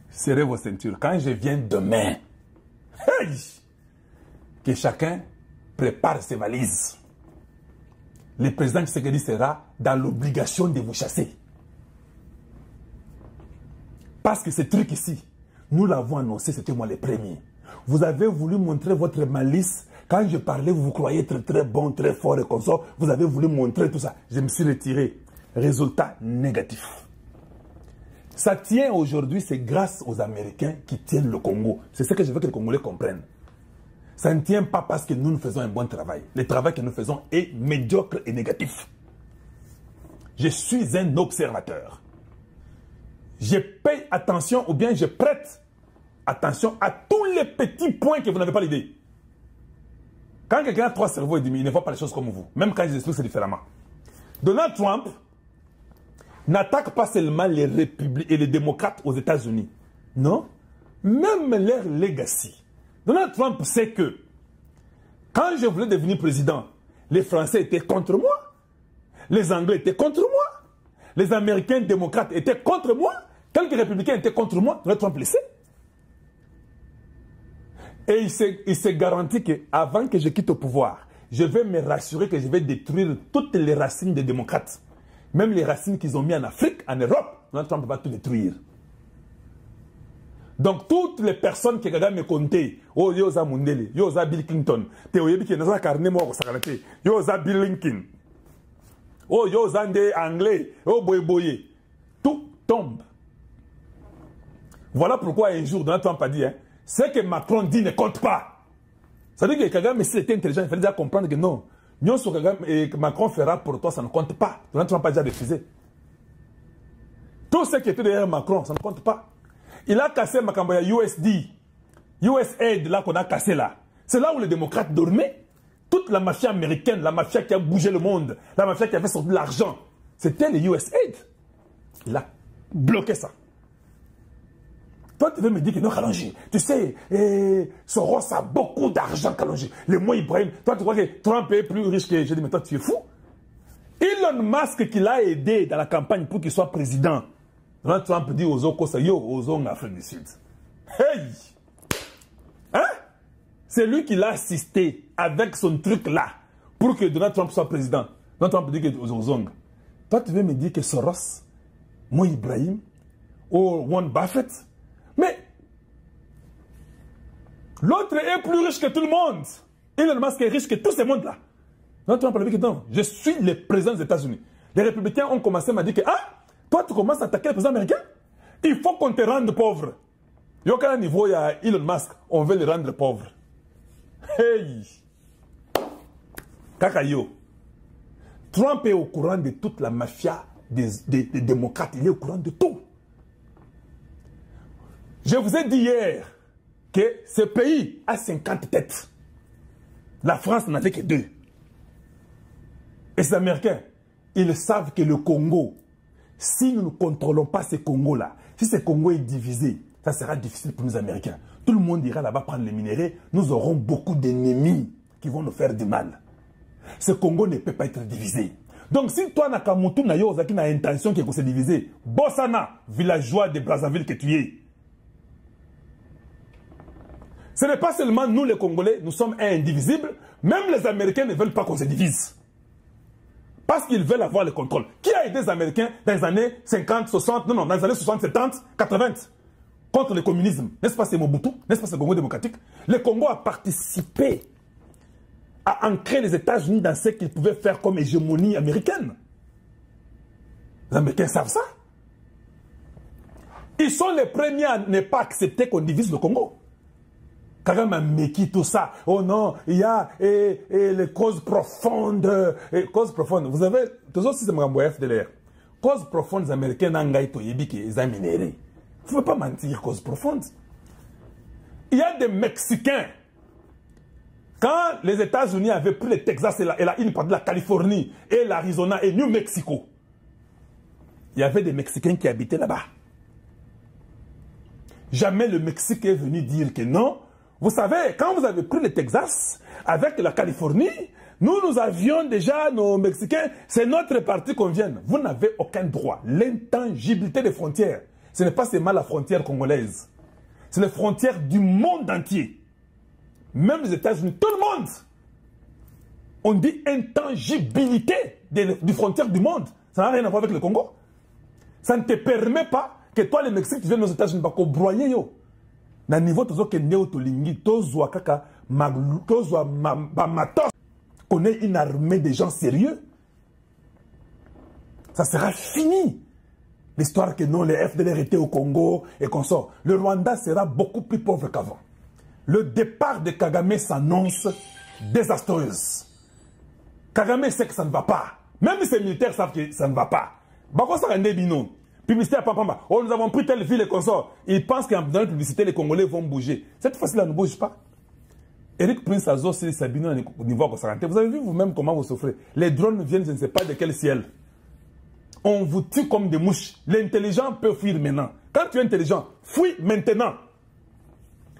Serrez vos ceintures. Quand je viens demain, hey, que chacun prépare ses valises. Le président Tshisekedi sera dans l'obligation de vous chasser. Parce que ce truc ici, nous l'avons annoncé, c'était moi le premier. Vous avez voulu montrer votre malice. Quand je parlais, vous croyez être très bon, très fort et comme ça. Vous avez voulu montrer tout ça. Je me suis retiré. Résultat négatif. Ça tient aujourd'hui, c'est grâce aux Américains qui tiennent le Congo. C'est ce que je veux que les Congolais comprennent. Ça ne tient pas parce que nous faisons un bon travail. Le travail que nous faisons est médiocre et négatif. Je suis un observateur. Je paye attention ou bien je prête attention à tous les petits points que vous n'avez pas l'idée. Quand quelqu'un a 3 cerveaux et demi, il ne voit pas les choses comme vous. Même quand je les explique, c'est différemment. Donald Trump n'attaque pas seulement les républicains et les démocrates aux États-Unis. Non. Même leur legacy. Donald Trump sait que quand je voulais devenir président, les Français étaient contre moi. Les Anglais étaient contre moi. Les Américains démocrates étaient contre moi. Quelques républicains étaient contre moi. Donald Trump le sait. Et il s'est garanti qu'avant que je quitte au pouvoir, je vais me rassurer que je vais détruire toutes les racines des démocrates. Même les racines qu'ils ont mis en Afrique, en Europe, Donald Trump va tout détruire. Donc, toutes les personnes qui regardent me compter, oh, yoza Mundele, yoza Bill Clinton, yoza Bill Lincoln, oh, yoza des Anglais, oh, boye, tout tombe. Voilà pourquoi un jour, Donald Trump a dit, hein, ce que Macron dit ne compte pas. Ça veut dire que Kagame, s'il était intelligent, il fallait déjà comprendre que non. Macron fera pour toi, ça ne compte pas. Donald Trump a déjà refusé. Tout ce qui était derrière Macron, ça ne compte pas. Il a cassé Makambaya USAID, là qu'on a cassé là. C'est là où les démocrates dormaient. Toute la mafia américaine, la mafia qui a bougé le monde, la mafia qui avait sorti de l'argent, c'était les USAID. Il a bloqué ça. Toi, tu veux me dire que non, Kalonji, tu sais, Soros a beaucoup d'argent, Kalonji. Le mot Ibrahim, toi, tu crois que Trump est plus riche que... Je dis, mais toi, tu es fou. Elon Musk qui l'a aidé dans la campagne pour qu'il soit président. Donald Trump dit aux Okosa, yo, aux en Afrique du Sud. Hey! Hein? C'est lui qui l'a assisté avec son truc là pour que Donald Trump soit président. Donald Trump dit que aux Ozong. Toi, tu veux me dire que Soros, moi Ibrahim, ou Warren Buffett, mais l'autre est plus riche que tout le monde. Elon Musk est riche que tout ce monde-là. Donald Trump a dit que non, je suis le président des États-Unis. Les républicains ont commencé à me dire que, ah, toi, tu commences à attaquer le président américain. Il faut qu'on te rende pauvre. Il y a aucun niveau, il y a Elon Musk, on veut le rendre pauvre. Hey! Kakayo. Trump est au courant de toute la mafia des démocrates. Il est au courant de tout. Je vous ai dit hier que ce pays a 50 têtes. La France n'en avait que 2. Et ces Américains, ils savent que le Congo, si nous ne contrôlons pas ce Congo-là, si ce Congo est divisé, ça sera difficile pour nous Américains. Tout le monde ira là-bas prendre les minéraux. Nous aurons beaucoup d'ennemis qui vont nous faire du mal. Ce Congo ne peut pas être divisé. Donc si toi, Nakamutu, Nayo, qui n'a intention de se diviser, Bossana, villageois de Brazzaville que tu es, ce n'est pas seulement nous les Congolais, nous sommes indivisibles, même les Américains ne veulent pas qu'on se divise. Parce qu'ils veulent avoir le contrôle. Qui a aidé les Américains dans les années 50, 60, non, dans les années 60, 70, 80, contre le communisme? N'est-ce pas c'est Mobutu? N'est-ce pas c'est le Congo démocratique? Le Congo a participé à ancrer les États-Unis dans ce qu'ils pouvaient faire comme hégémonie américaine. Les Américains savent ça. Ils sont les premiers à ne pas accepter qu'on divise le Congo. Kagame a méqui tout ça. Oh non, il y a les causes profondes. Causes profondes. Vous avez, tous aussi c'est mon FDLR. Causes profondes américaines n'angaï toyebi qui est minéré. Vous ne pouvez pas mentir, causes profondes. Il y a des Mexicains. Quand les États-Unis avaient pris le Texas et une partie de la Californie et l'Arizona et New Mexico, il y avait des Mexicains qui habitaient là-bas. Jamais le Mexique est venu dire que non. Vous savez, quand vous avez pris le Texas avec la Californie, Nous avions déjà nos Mexicains, c'est notre parti qu'on vienne. Vous n'avez aucun droit. L'intangibilité des frontières, ce n'est pas seulement la frontière congolaise. C'est les frontières du monde entier. Même les États-Unis, tout le monde. On dit intangibilité des frontières du monde. Ça n'a rien à voir avec le Congo. Ça ne te permet pas que toi, les Mexicains, tu viennes aux États-Unis, pas qu'on broyer yo. Na niveau tozo ke neo tolingi, tozo kaka, tozo matos. On est une armée de gens sérieux. Ça sera fini. L'histoire que non, les FDLR étaient au Congo et qu'on sort. Le Rwanda sera beaucoup plus pauvre qu'avant. Le départ de Kagame s'annonce désastreuse. Kagame sait que ça ne va pas. Même si ces militaires savent que ça ne va pas. Bako ça rende bino. Publicité à Papamba. Oh, nous avons pris telle ville et qu'on sort. Ils pensent qu'en faisant la publicité, les Congolais vont bouger. Cette fois-ci-là, ne bouge pas. Eric Prince Azo, c'est Sabino au niveau de Sarante. Vous avez vu vous-même comment vous souffrez. Les drones viennent, je ne sais pas de quel ciel. On vous tue comme des mouches. L'intelligent peut fuir maintenant. Quand tu es intelligent, fuis maintenant.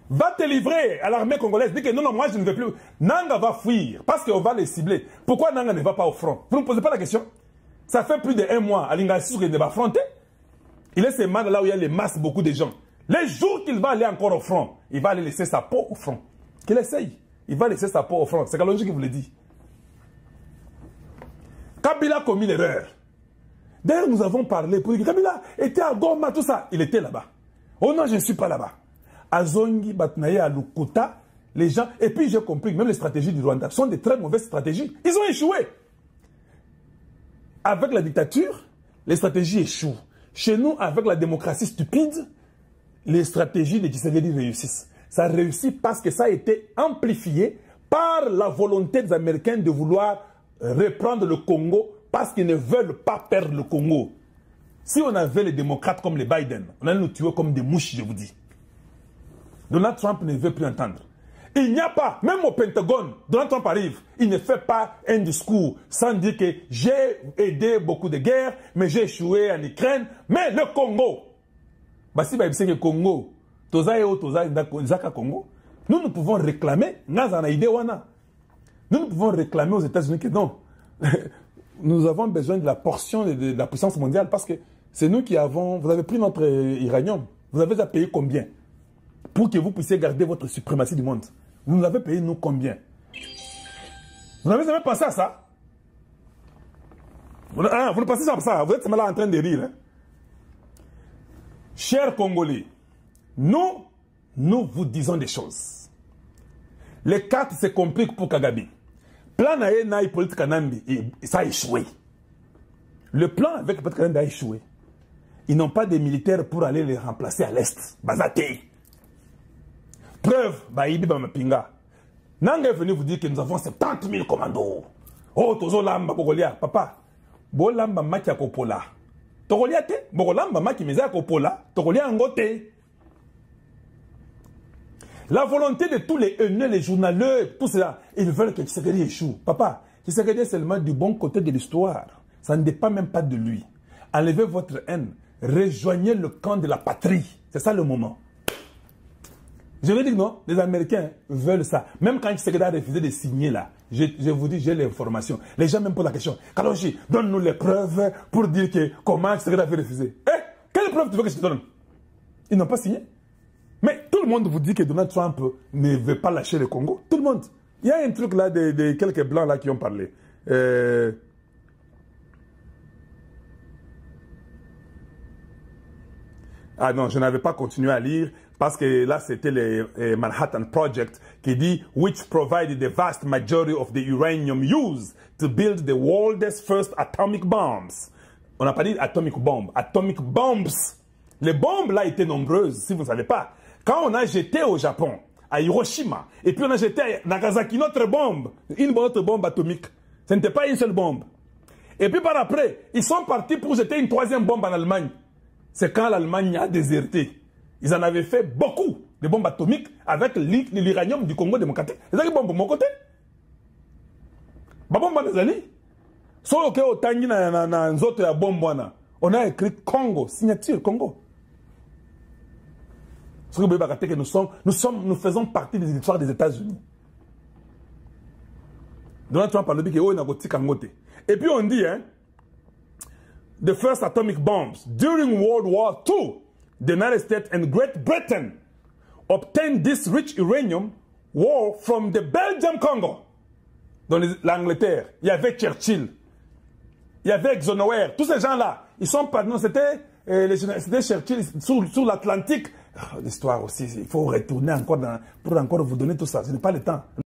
Va te livrer à l'armée congolaise. Dis que non, non, moi je ne veux plus. Nanga va fuir parce qu'on va les cibler. Pourquoi Nanga ne va pas au front? Vous ne me posez pas la question? Ça fait plus de 1 mois à l'Ingassi qu'il ne va affronter. Il est ces mal là où il y a les masses, beaucoup de gens. Les jours qu'il va aller encore au front, il va aller laisser sa peau au front. Qu'il essaye. Il va laisser sa peau au front. C'est Kalonji qui vous le dit. Kabila a commis l'erreur. D'ailleurs, nous avons parlé pour dire que Kabila était à Goma, tout ça. Il était là-bas. Oh non, je ne suis pas là-bas. À Zongi, Batnaye, à Lukuta, les gens. Et puis j'ai compris que même les stratégies du Rwanda sont de très mauvaises stratégies. Ils ont échoué. Avec la dictature, les stratégies échouent. Chez nous, avec la démocratie stupide, les stratégies de Tshisekedi réussissent. Ça réussit parce que ça a été amplifié par la volonté des Américains de vouloir reprendre le Congo parce qu'ils ne veulent pas perdre le Congo. Si on avait les démocrates comme les Biden, on allait nous tuer comme des mouches, je vous dis. Donald Trump ne veut plus entendre. Il n'y a pas, même au Pentagone, Donald Trump arrive, il ne fait pas un discours sans dire que j'ai aidé beaucoup de guerres, mais j'ai échoué en Ukraine, mais le Congo. Bah si c'est le Congo, Congo, nous pouvons réclamer, nous pouvons réclamer aux États-Unis que non, nous avons besoin de la portion de la puissance mondiale parce que c'est nous qui avons, vous avez pris notre uranium, vous avez à payer combien pour que vous puissiez garder votre suprématie du monde? Vous nous avez payé nous combien? Vous n'avez jamais pensé à ça? Vous ne pensez pas à ça? Vous êtes là en train de rire. Hein? Chers Congolais, nous vous disons des choses. Les cartes se compliquent pour Kagame. Plan naï politique Kanambi, ça a échoué. Le plan avec le politique Kanambi a échoué. Ils n'ont pas de militaires pour aller les remplacer à l'Est. Bazate. Preuve, Baïbi Bamapinga. Nanga est venu vous dire que nous avons 70 000 commandos. Oh, Tozo Lamba, Bogolia. Papa, Bolamba Makia Kopola. Togolia te, Bogolamba Maki Meza Kopola. Togolia Angote. La volonté de tous les haineux, les journaleux, tout cela, ils veulent que Tshisekedi échoue. Papa, Tshisekedi est seulement du bon côté de l'histoire. Ça ne dépend même pas de lui. Enlevez votre haine. Rejoignez le camp de la patrie. C'est ça le moment. Je veux dire non, les Américains veulent ça. Même quand Tshisekedi a refusé de signer là, je vous dis, j'ai l'information. Les gens même posent la question. Kalonji, donne-nous les preuves pour dire que comment Tshisekedi a fait refuser. Eh, quelle preuve tu veux que je te donne? Ils n'ont pas signé. Mais tout le monde vous dit que Donald Trump ne veut pas lâcher le Congo. Tout le monde. Il y a un truc là de quelques blancs là qui ont parlé. Ah non, je n'avais pas continué à lire parce que là c'était le Manhattan Project qui dit which provided the vast majority of the uranium used to build the world's first atomic bombs. On n'a pas dit atomic bomb, atomic bombs. Les bombes là étaient nombreuses, si vous ne savez pas. Quand on a jeté au Japon, à Hiroshima, et puis on a jeté à Nagasaki notre bombe, une autre bombe atomique. Ce n'était pas une seule bombe. Et puis par après, ils sont partis pour jeter une 3e bombe en Allemagne. C'est quand l'Allemagne a déserté. Ils en avaient fait beaucoup de bombes atomiques avec l'uranium du Congo démocratique. C'est ça qui bombe de mon côté. Babomba Nazali. Solo que au tangi na nzoto ya bombe on a écrit Congo, signature Congo. Nous faisons partie des histoires des États-Unis. Donald Trump a dit que et puis on dit, hein, the first atomic bombs during World War II, the United States and Great Britain obtained this rich uranium from the Belgium Congo. Dans l'Angleterre, il y avait Churchill, il y avait Eisenhower, tous ces gens-là, ils sont pas, non, c'était Churchill sur l'Atlantique. L'histoire aussi, il faut retourner encore pour encore vous donner tout ça, ce n'est pas le temps.